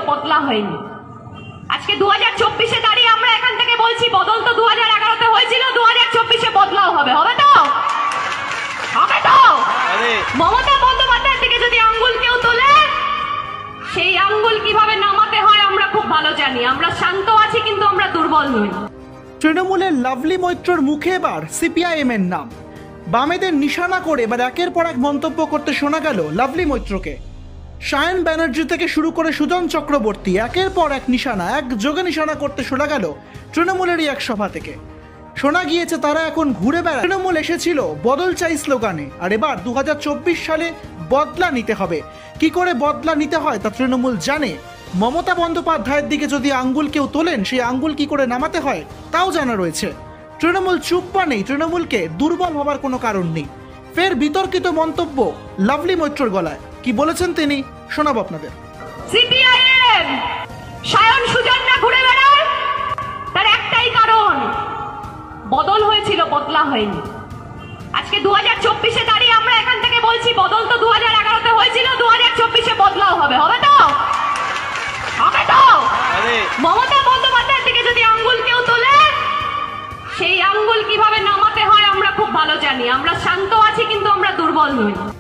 বদলা হয়নি। আজকে 2024-এ দাঁড়িয়ে আমরা এখান থেকে বলছি বদল তো 2011-তে হয়েছিল, 2024-এ বদলাও হবে। হবে তো? হবে তো? মমতা বন্দ্যোপাধ্যায়ের দিকে যদি আঙ্গুল কেউ তোলে, সেই আঙ্গুল কিভাবে নামাতে হয় আমরা খুব ভালো জানি। আমরা শান্ত আছি, কিন্তু আমরা দুর্বল নই। তৃণমূলের লাভলি মৈত্রর মুখে এবার সিপিআইএম এর নাম। বামেদের নিশানা করে এবার একের পর এক মন্তব্য করতে শোনা গেল লাভলি মৈত্রকে। সায়ন ব্যানার্জি থেকে শুরু করে সুজন চক্রবর্তী একের পর এক নিশানা, একযোগে নিশানা করতে শোনা গেল তৃণমূলেরই এক সভা থেকে। শোনা গিয়েছে তারা এখন ঘুরে বেড়ায়। তৃণমূল এসেছিল বদল চাই স্লোগানে, আর এবার 2024 সালে বদলা নিতে হবে। কি করে বদলা নিতে হয় তা তৃণমূল জানে। মমতা বন্দ্যোপাধ্যায়ের দিকে যদি আঙ্গুল কেউ তোলেন, সেই আঙ্গুল কি করে নামাতে হয় তাও জানা রয়েছে। তৃণমূল চুপ বা নেই, তৃণমূলকে দুর্বল হবার কোনো কারণ নেই। ফের বিতর্কিত মন্তব্য লাভলি মৈত্রর গলায়। কি বলেছেন তিনি শোনাব আপনাদের। সিপিআইএম সায়ন সুজনরা ঘুরে বেড়ায়, তার একটাই কারণ, বদল হয়েছিল, বদলা হয়নি। আজকে 2024-এ দাঁড়িয়ে আমরা এখান থেকে বলছি বদল তো 2011-তে হয়েছিল, 2024-এ বদলাও হবে। হবে তো? হবে তো? মমতা বন্দ্যোপাধ্যায়ের দিকে যদি আঙ্গুল কেউ তোলে, সেই আঙ্গুল কিভাবে নামাতে হয় আমরা খুব ভালো জানি। আমরা শান্ত আছি, কিন্তু আমরা দুর্বল নই।